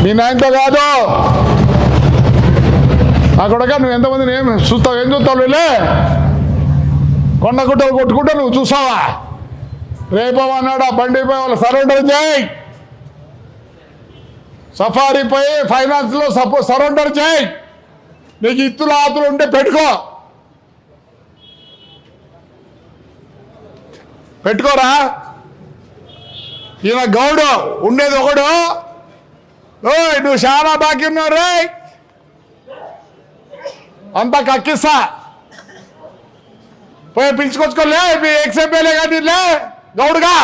మీ నాయనతో కాదు నా కొడక. నువ్వు ఎంతమందిని ఏం చూస్తావు? ఏం చూస్తావు? లే కొండ గుట్టలు కొట్టుకుంటే నువ్వు చూసావా? రేపమన్నాడు ఆ బండిపై వాళ్ళు సరెండర్ చేయి, సఫారీపై ఫైనాన్స్లో సరెండర్ చేయి. నీకు ఇత్తులు ఆతులు ఉంటే పెట్టుకోరా. ఈయన గౌడు ఉండేది ఒకడు. నువ్వు చాలా బాకీ ఉన్నావు రే, అంతా కక్కిస్తా. పోయి పిలుచుకొచ్చుకోలే మీ ఎక్స్ఎంపీలే కానీ లే గౌడుగా.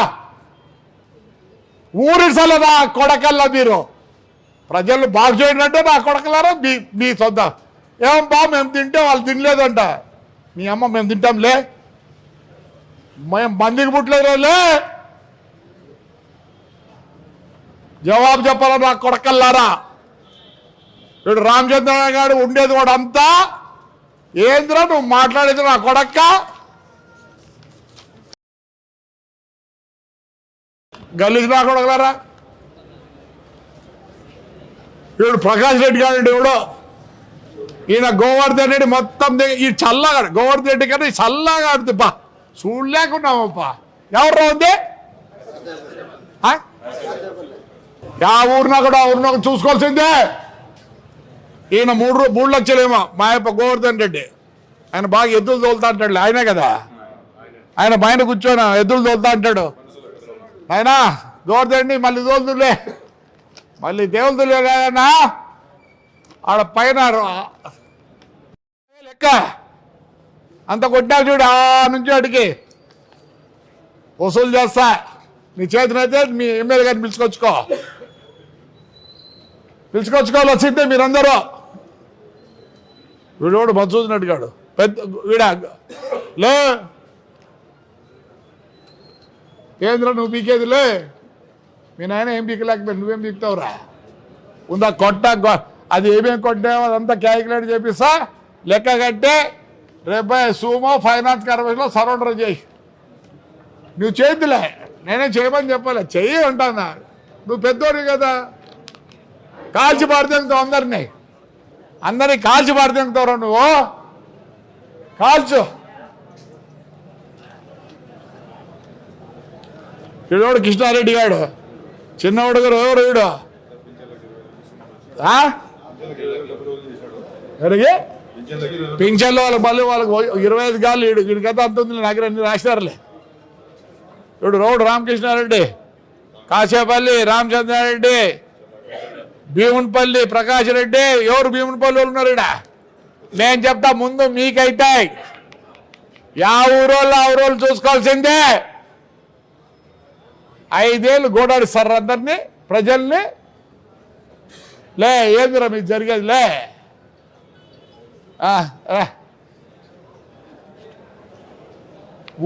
ఊరిసలు నా కొడకల్లా మీరు ప్రజలు బాగు చేయడంటే నా కొడకలారా మీ సొంత. ఏం బా మేము తింటే వాళ్ళు తినలేదంట. మీ అమ్మ మేము తింటాంలే, మేము మందికి పుట్టలేదులే. జవాబు చెప్పాలా నా కొడకల్లారా? ఇప్పుడు రామచంద్ర గారు ఉండేది కూడా అంతా ఏంద్రా నువ్వు మాట్లాడేది నా కొడక్క? గలీజ్ నా కొడకలారా. ఇప్పుడు ప్రకాష్ రెడ్డి గారు ఎవడో, ఈయన గోవర్ధన్ రెడ్డి మొత్తం ఈ చల్లగా గోవర్ధన్ రెడ్డి కానీ చల్లగా ఆడుతుంది బా చూడలేకున్నామప్పా. ఎవరు ఉంది ఆ ఊరినా కూడా ఆ ఊరినా చూసుకోవాల్సిందే. ఈయన 3 లక్షలేమో మా యొక్క గోవర్ధన్ రెడ్డి. ఆయన బాగా ఎద్దులు తోలుతా అంటాడు. ఆయనే కదా, ఆయన పైన కూర్చొని ఎద్దులు తోలుతా అంటాడు. ఆయన గోవర్ధన్ రెడ్డి మళ్ళీ తోలుతులే, మళ్ళీ దేవుతులే కాదన్నా. ఆడ పైన లెక్క అంత కొట్టా చూడు, ఆ నుంచి అడిగి వసూలు చేస్తా. నీ చేతినైతే మీ ఎమ్మెల్యే గారిని పిలుచుకోవాలి వచ్చిందే మీరందరూ. వీడు మధుసూదన్ రెడ్డి గాడు పెద్ద వీడా లే ఏంద్ర నువ్వు పీకేదిలే. మీ నాయన ఏం పీకలేకపోయి నువ్వేం పీకుతావురా? ఉందా కొట్ట అది ఏమేమి కొట్టావో అదంతా క్యాలిక్యులేట్ చేపిస్తా, లెక్క కట్టే రేపు సూమో ఫైనాన్స్ కార్పొరేషన్లో సరెండర్ చేయి. నువ్వు చేద్దులే, నేనే చేయమని చెప్పాలి, చెయ్యి అంటానా. నువ్వు పెద్దోడి కదా, కాల్చి పాడుతుంటావు అందరినీ కాల్చి పాడుతుంటావురా నువ్వు. కాల్చు. వీడోడు కృష్ణారెడ్డి గాడు చిన్నవాడు గారు ఎవరు వీడు? పింఛన్లు వాళ్ళకి మళ్ళీ వాళ్ళకి 25 గాళ్ళు వీడి కథ అంత ఉంది. నాకు అన్ని రాసినారులే. ఇప్పుడు రోడ్డు రామకృష్ణారెడ్డి, కాసేపల్లి రామచంద్రారెడ్డి, భీమునిపల్లి ప్రకాష్ రెడ్డి. ఎవరు భీమునిపల్లి వాళ్ళు ఉన్నారు ఇక్కడ? నేను చెప్తా ముందు మీకైతే యా ఊరోళ్ళు ఆ ఊరోళ్ళు చూసుకోవాల్సిందే. 5 ఏళ్ళు గోడాడిస్తారు అందరినీ, ప్రజల్ని. లే ఏందిరా మీకు జరిగేది? లే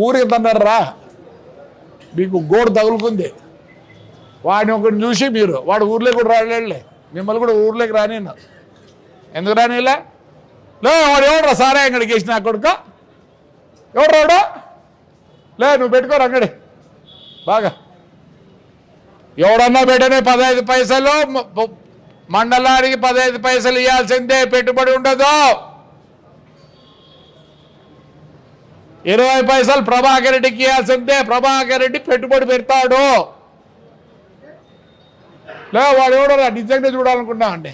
ఊరికి తన్నారా, మీకు గోడు తగులుకుంది. వాడిని ఒకటి చూసి మీరు వాడు ఊర్లోకి కూడా రాలేడులే, మిమ్మల్ని కూడా ఊర్లోకి రానిన్నా. ఎందుకు రానిలే? లే వాడు ఎవడరా సారా అంగడికి వేసిన కొడుకు? ఎవడు రావడా? లే నువ్వు పెట్టుకోరు అంగడి బాగా. ఎవడన్నా పెట్టనే 15 పైసలు, మండలానికి 15 పైసలు ఇవ్వాల్సిందే, పెట్టుబడి ఉండదు. 20 పైసలు ప్రభాకర్ రెడ్డికి ఇవ్వాల్సిందే, ప్రభాకర్ రెడ్డి పెట్టుబడి పెడతాడు. లే వాడు ఎవడో నిజంగా చూడాలనుకున్నా అంటే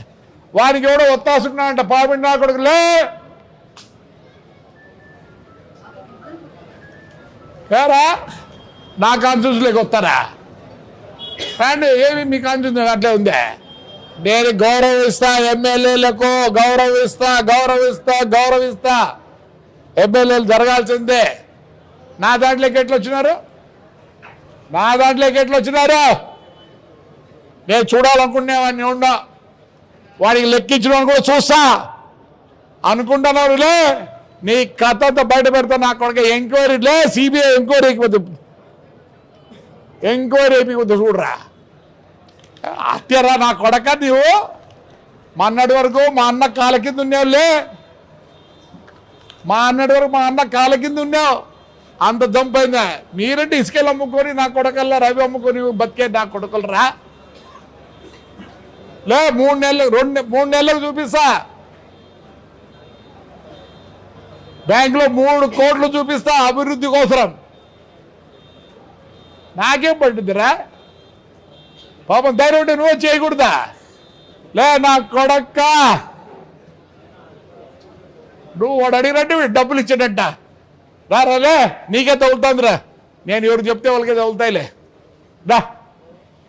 వానికి ఎవడో ఒత్తాసుకున్నా అంట పాపిడి నా కొడుకు. లే ఏరా నా కాన్స్టిట్యూన్సీలోకి వస్తారా? అండి ఏమి మీ కాన్స్టిట్యూన్సీ అట్లే ఉందే. నేను గౌరవిస్తా, ఎమ్మెల్యేలకు గౌరవిస్తా. ఎమ్మెల్యేలు జరగాల్సిందే. నా దాంట్లోకి ఎట్లా వచ్చినారు? నేను చూడాలనుకునేవాడిని ఉండా, వాడికి లెక్కించడం కూడా చూస్తా అనుకుంటున్నారులే. నీ కథతో బయట పెడతా నా కొడుకు. ఎంక్వైరీలే, సిబిఐ ఎంక్వైరీ అయిపోతుంది చూడరా. హత్యరా నా కొడక. నీవు మొన్నటి వరకు మా అన్న కాళ్ళ కింద ఉన్నావులే, ఉన్నావు. అంత జంపైందా? మీరంటే ఇసుకలు అమ్ముకొని నా కొడకల్లా రవి అమ్ముకొని బతికే నా కొడుకులు రా. లే 3 నెలలు 3 నెలలకు చూపిస్తా. బ్యాంకులో 3 కోట్లు చూపిస్తా అభివృద్ధి కోసం. నాకేం పట్టిద్దిరా? పాపం ధైర్యం ఉంటే నువ్వే చేయకూడదా? లే నా కొడక్క, నువ్వు వాడు అడిగినట్టు డబ్బులు ఇచ్చాడంట. రాలే నీకే తగులుతుందిరా. నేను ఎవరు చెప్తే వాళ్ళకే తగులుతాయిలే. రా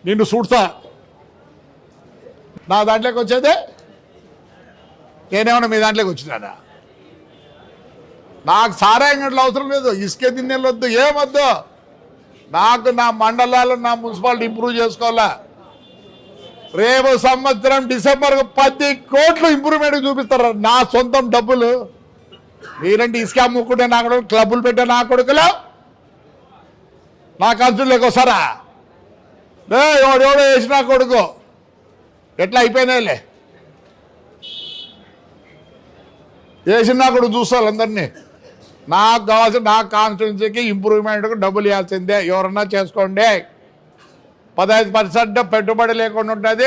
నిన్ను చూడతా. నా దాంట్లోకి వచ్చేదే నేనేమన్నా మీ దాంట్లోకి వచ్చినానా? నాకు సారాయం గంటలు అవసరం లేదు, ఇసుకే తిన్నేళ్ళు వద్దు, ఏమొద్దు. నాకు నా మండలాలు నా మున్సిపాలిటీ ఇంప్రూవ్ చేసుకోవాలా. రేపు సంవత్సరం డిసెంబర్కు 10 కోట్లు ఇంప్రూవ్మెంట్ చూపిస్తారు నా సొంతం డబ్బులు. మీరంటే ఇసుక అమ్ముకుంటే నా కొడుకు, క్లబ్బులు పెట్టే నా కొడుకులు నా ఖర్చులోకి వస్తారా? ఎవడెవడో వేసి నా కొడుకు ఎట్లా అయిపోయినాయిలే. వేసిన నా కొడుకు చూస్తారు అందరినీ. నాకు కావాల్సిన నా కాన్స్టిట్యున్సీకి ఇంప్రూవ్మెంట్కు డబ్బులు ఇవ్వాల్సిందే. ఎవరన్నా చేసుకోండి. 15% పెట్టుబడి లేకుండా ఉంటుంది,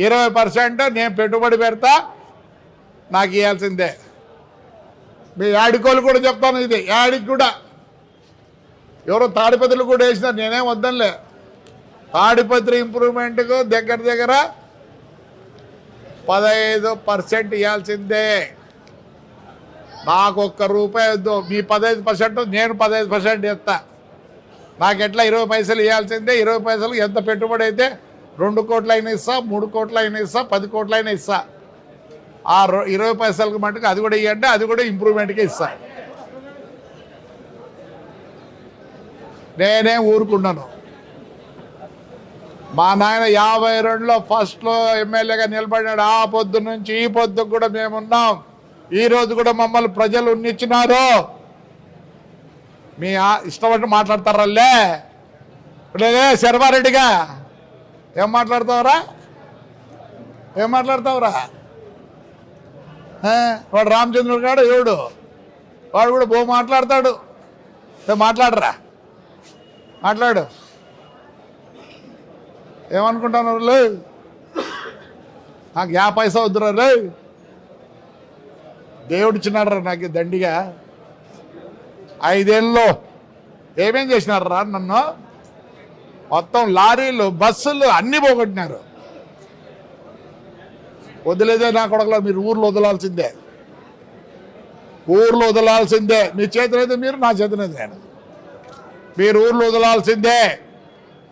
20% నేను పెట్టుబడి పెడతా, నాకు ఇవ్వాల్సిందే. మీ యాడికోళ్ళు కూడా చెప్తాను, ఇది యాడికి కూడా. ఎవరో తాడిపత్రులు కూడా వేసినారు, నేనేం వద్దనులే. తాడిపత్రి ఇంప్రూవ్మెంట్కు దగ్గర 15% ఇవ్వాల్సిందే. నాకు ₹1 వద్దు. మీ 15%, నేను 15% ఇస్తా. నాకు ఎట్లా 20 పైసలు ఇవ్వాల్సిందే. 20 పైసలు ఎంత పెట్టుబడి అయితే 2 కోట్లు అయినా ఇస్తా, 3 కోట్లు అయినా ఇస్తా, 10 కోట్లు అయినా ఇస్తా. ఆ 20 పైసలకు మటుకు అది కూడా ఇవ్వండి, అది కూడా ఇంప్రూవ్మెంట్కే ఇస్తా. నేనేం ఊరుకున్నాను. మా నాయన 52లో ఫస్ట్లో ఎమ్మెల్యేగా నిలబడినాడు. ఆ పొద్దు నుంచి ఈ పొద్దుకు కూడా మేమున్నాం. ఈరోజు కూడా మమ్మల్ని ప్రజలు ఉన్నిచ్చినారు. మీ ఇష్టపడి మాట్లాడతారల్లే. లేదే శర్వారెడ్డిగా ఏం మాట్లాడతావురా? వాడు రామచంద్రుడు కాడు ఎవడు, వాడు కూడా బో మాట్లాడతాడు. మాట్లాడరా, మాట్లాడు. ఏమనుకుంటాను లే, నాకు 50 పైసా వద్దురా లే. దేవుడు ఇచ్చినాడరా నాకు దండిగా. 5 ఏళ్ళలో ఏమేం చేసినారా నన్ను? మొత్తం లారీలు, బస్సులు అన్నీ పోగొట్టినారు. వదిలేదే నా కొడకలో. మీరు ఊర్లో వదలాల్సిందే, ఊర్లో వదలాల్సిందే. మీ చేతనైతే మీరు, నా చేతనైతే నేను. మీరు ఊర్లో వదలాల్సిందే.